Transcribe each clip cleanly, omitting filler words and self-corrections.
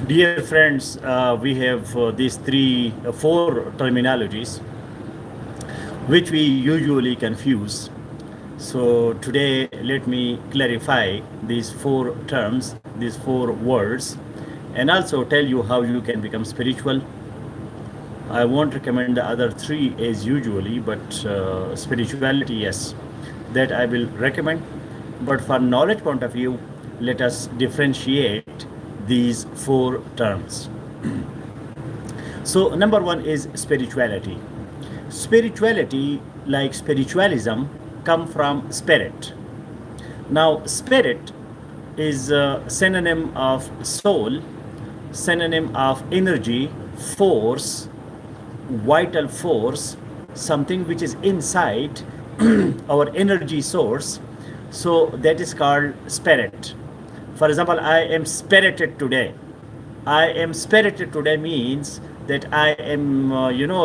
Dear friends, we have these four terminologies which we usually confuse. So today, let me clarify these four terms, these four words, and also tell you how you can become spiritual. I won't recommend the other three as usually, but spirituality, yes, that I will recommend. But for knowledge point of view, let us differentiate these four terms. So, number one is spirituality. Spirituality, like spiritualism, come from spirit. Now, spirit is a synonym of soul, synonym of energy, force, vital force, something which is inside our energy source. So that is called spirit. For example, I am spirited today. I am spirited today means that I am,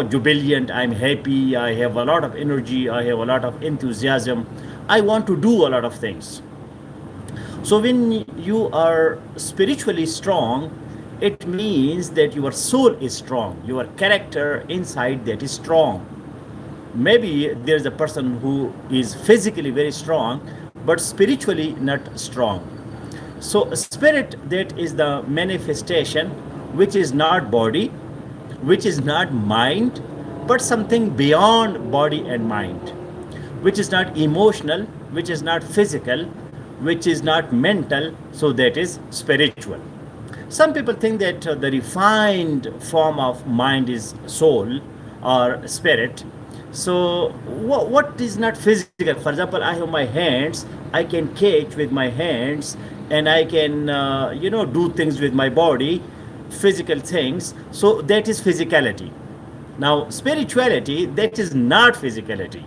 jubilant, I'm happy, I have a lot of energy, I have a lot of enthusiasm. I want to do a lot of things. So when you are spiritually strong, it means that your soul is strong, your character inside that is strong. Maybe there's a person who is physically very strong, but spiritually not strong. So spirit, that is the manifestation which is not body, which is not mind, but something beyond body and mind, which is not emotional, which is not physical, which is not mental, so that is spiritual. Some people think that the refined form of mind is soul or spirit. So, what is not physical? For example, I have my hands, I can catch with my hands, and I can, do things with my body, physical things. So, that is physicality. Now, spirituality, that is not physicality.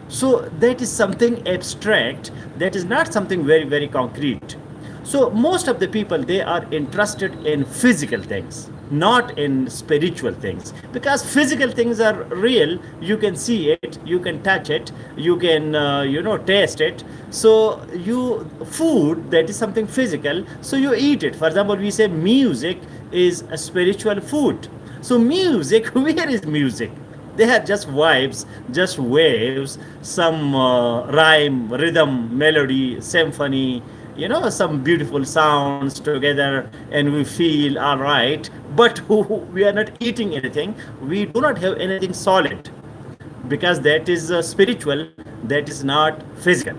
So that is something abstract, that is not something very, very concrete. So most of the people, they are interested in physical things, not in spiritual things, because physical things are real. You can see it, you can touch it, you can taste it. So you food, that is something physical, so you eat it. For example, we say music is a spiritual food. So music, where is music? They are just vibes, just waves, some rhyme, rhythm, melody, symphony, some beautiful sounds together, and we feel all right. But we are not eating anything. We do not have anything solid, because that is spiritual, that is not physical.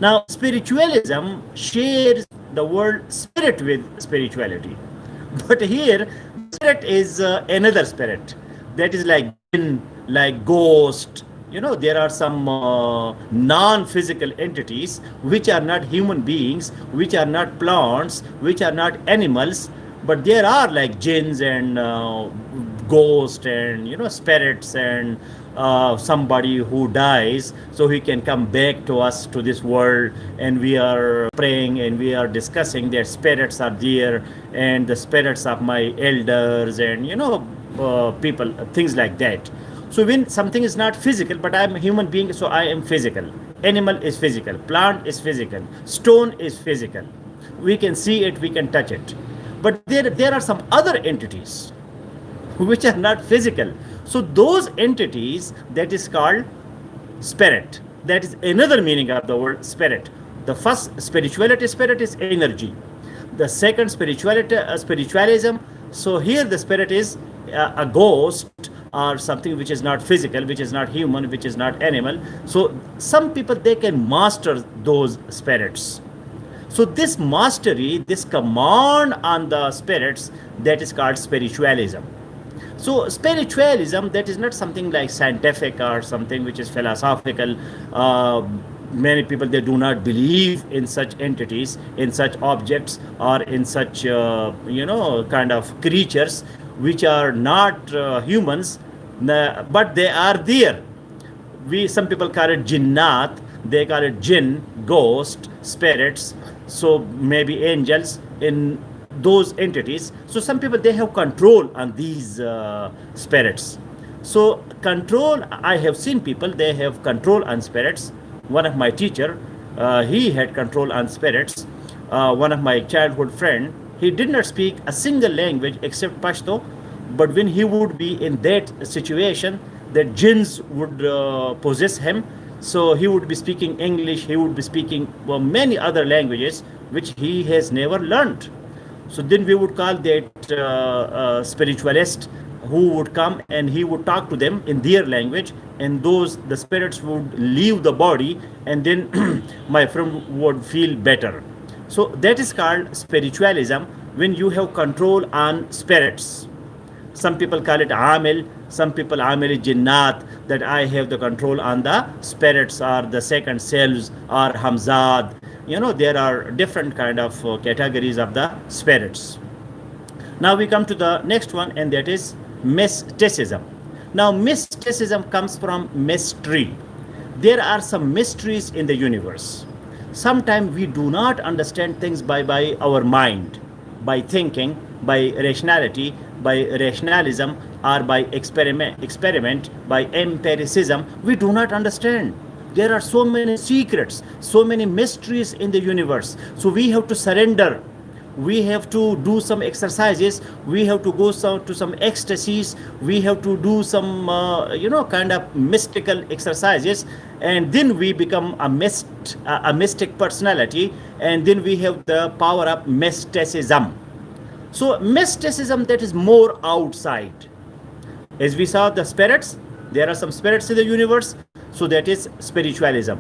Now, spiritualism shares the word spirit with spirituality. But here, the spirit is another spirit. That is like jinn, like ghost. There are some non physical entities which are not human beings, which are not plants, which are not animals, but there are like jinns and ghosts and spirits, and somebody who dies, so he can come back to us, to this world, and we are praying and we are discussing that spirits are there, and the spirits of my elders, and people, things like that. So when something is not physical, but I am a human being, so I am physical. Animal is physical, plant is physical, stone is physical. We can see it, we can touch it. But there are some other entities which are not physical. So those entities, that is called spirit. That is another meaning of the word spirit. The first spirituality, spirit is energy. The second spirituality, spiritualism. So here the spirit is a ghost or something which is not physical, which is not human, which is not animal. So some people, they can master those spirits. So this mastery, this command on the spirits, that is called spiritualism. So spiritualism, that is not something like scientific or something which is philosophical. Many people, they do not believe in such entities, in such objects, or in such kind of creatures which are not humans, but they are there. We, some people call it jinnat, they call it jinn, ghost, spirits, so maybe angels, in those entities. So some people, they have control on these spirits. So control, I have seen people, they have control on spirits. One of my teacher, he had control on spirits. One of my childhood friend, He did not speak a single language except Pashto, but when he would be in that situation, that jinns would possess him. So he would be speaking English, he would be speaking many other languages which he has never learned. So then we would call that spiritualist, who would come and he would talk to them in their language, and the spirits would leave the body, and then my friend would feel better. So that is called spiritualism, when you have control on spirits. Some people call it amil, some people amil is jinnat, that I have the control on the spirits or the second selves or hamzad. There are different kind of categories of the spirits. Now we come to the next one, and that is mysticism. Now mysticism comes from mystery. There are some mysteries in the universe. Sometimes we do not understand things by our mind, by thinking, by rationality, by rationalism, or by experiment, by empiricism. We do not understand. There are so many secrets, so many mysteries in the universe. So we have to surrender. We have to do some exercises. We have to go to some ecstasies. We have to do some, kind of mystical exercises, and then we become a mystic personality, and then we have the power of mysticism. So mysticism, that is more outside. As we saw the spirits, there are some spirits in the universe, so that is spiritualism.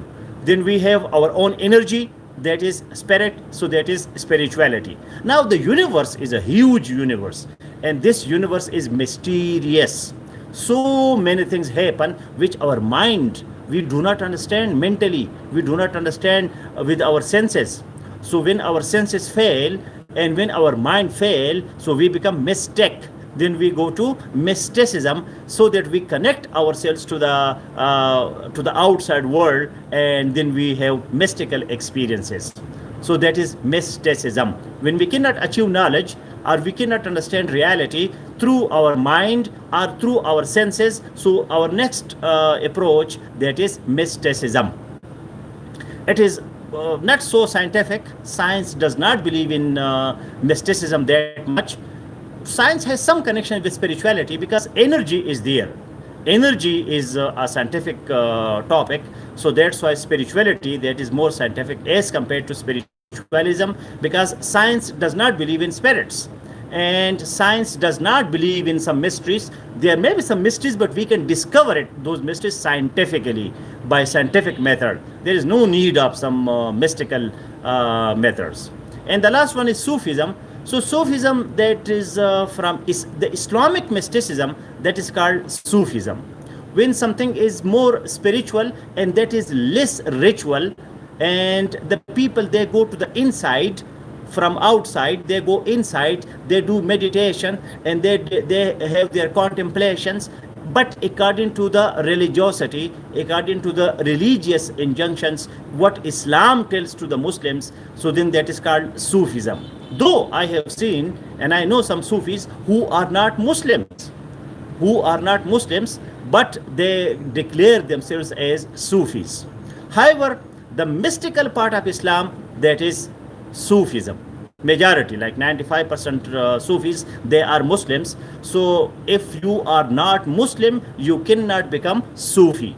Then we have our own energy, that is spirit, so that is spirituality. Now the universe is a huge universe, and this universe is mysterious. So many things happen which our mind, we do not understand mentally, we do not understand with our senses. So when our senses fail and when our mind fail, so we become mystic. Then we go to mysticism, so that we connect ourselves to the outside world, and then we have mystical experiences. So that is mysticism. When we cannot achieve knowledge, or we cannot understand reality through our mind or through our senses, so our next approach, that is mysticism. It is not so scientific. Science does not believe in mysticism that much. Science has some connection with spirituality because energy is there. Energy is a scientific topic, so that's why spirituality, that is more scientific as compared to spiritualism, because science does not believe in spirits, and science does not believe in some mysteries. There may be some mysteries, but we can discover those mysteries scientifically, by scientific method. There is no need of some mystical methods. And the last one is Sufism. So Sufism, that is from the Islamic mysticism, that is called Sufism. When something is more spiritual and that is less ritual, and the people, they go to the inside, from outside they go inside, they do meditation, and they have their contemplations, but according to the religiosity, according to the religious injunctions, what Islam tells to the Muslims, so then that is called Sufism. Though I have seen and I know some Sufis who are not Muslims, but they declare themselves as Sufis. However, the mystical part of Islam, that is Sufism. Majority, like 95% Sufis, they are Muslims. So if you are not Muslim, you cannot become Sufi.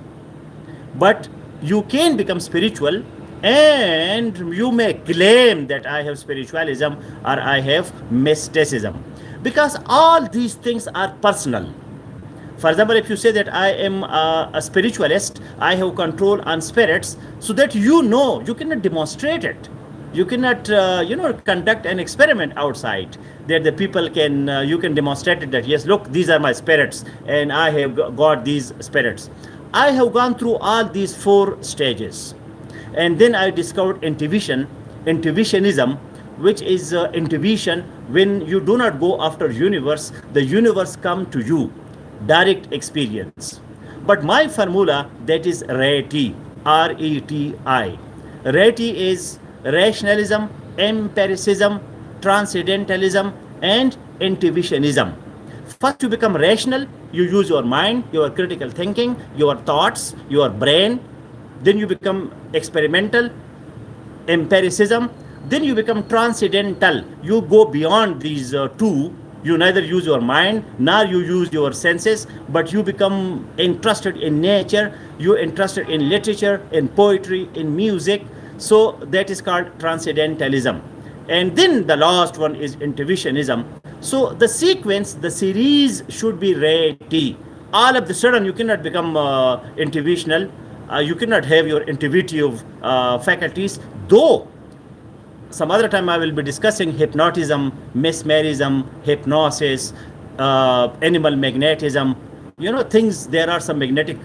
But you can become spiritual, and you may claim that I have spiritualism or I have mysticism, because all these things are personal. For example, if you say that I am a spiritualist, I have control on spirits, so that you cannot demonstrate it. You cannot, conduct an experiment outside that the people can, you can demonstrate it, that yes, look, these are my spirits and I have got these spirits. I have gone through all these 4 stages. And then I discovered intuitionism, which is intuition when you do not go after universe, the universe come to you, direct experience. But my formula, that is RETI, R-E-T-I. RETI is rationalism, empiricism, transcendentalism, and intuitionism. First, you become rational, you use your mind, your critical thinking, your thoughts, your brain. Then you become experimental, empiricism. then you become transcendental. You go beyond these two. You neither use your mind nor you use your senses, but you become interested in nature, you're interested in literature, in poetry, in music. So that is called transcendentalism. And then the last one is intuitionism. So the sequence, the series should be ready. All of the sudden, you cannot become intuitional. You cannot have your intuitive faculties, though some other time I will be discussing hypnotism, mesmerism, hypnosis, animal magnetism. You know, things, there are some magnetic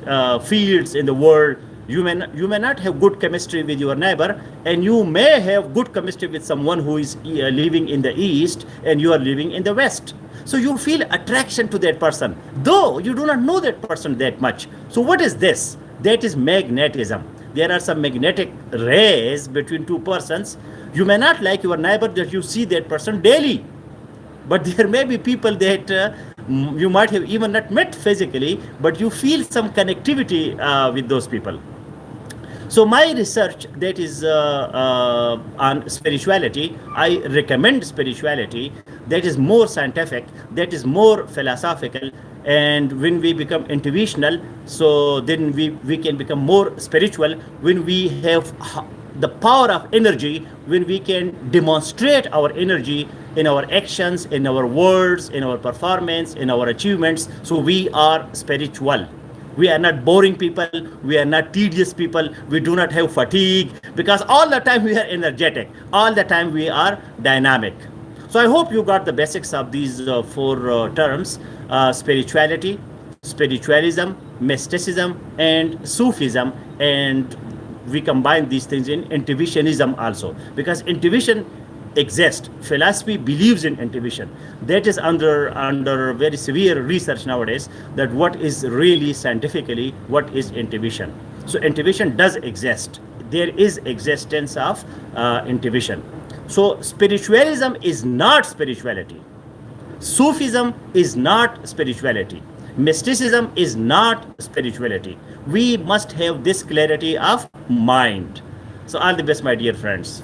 fields in the world. You may not have good chemistry with your neighbor, and you may have good chemistry with someone who is living in the east and you are living in the west. So you feel attraction to that person, though you do not know that person that much. So what is this? That is magnetism. There are some magnetic rays between two persons. You may not like your neighbor that you see that person daily, but there may be people that you might have even not met physically, but you feel some connectivity with those people. So my research that is on spirituality, I recommend spirituality that is more scientific, that is more philosophical. And when we become intuitional, so then we can become more spiritual when we have the power of energy, when we can demonstrate our energy in our actions, in our words, in our performance, in our achievements. So we are spiritual. We are not boring people. We are not tedious people. We do not have fatigue, because all the time we are energetic. All the time we are dynamic. So I hope you got the basics of these four terms: spirituality, spiritualism, mysticism, and Sufism. And we combine these things in intuitionism also, because intuition exists. Philosophy believes in intuition. That is under very severe research nowadays, that what is really scientifically, what is intuition. So intuition does exist. There is existence of intuition. So spiritualism is not spirituality. Sufism is not spirituality. Mysticism is not spirituality. We must have this clarity of mind. So all the best, my dear friends.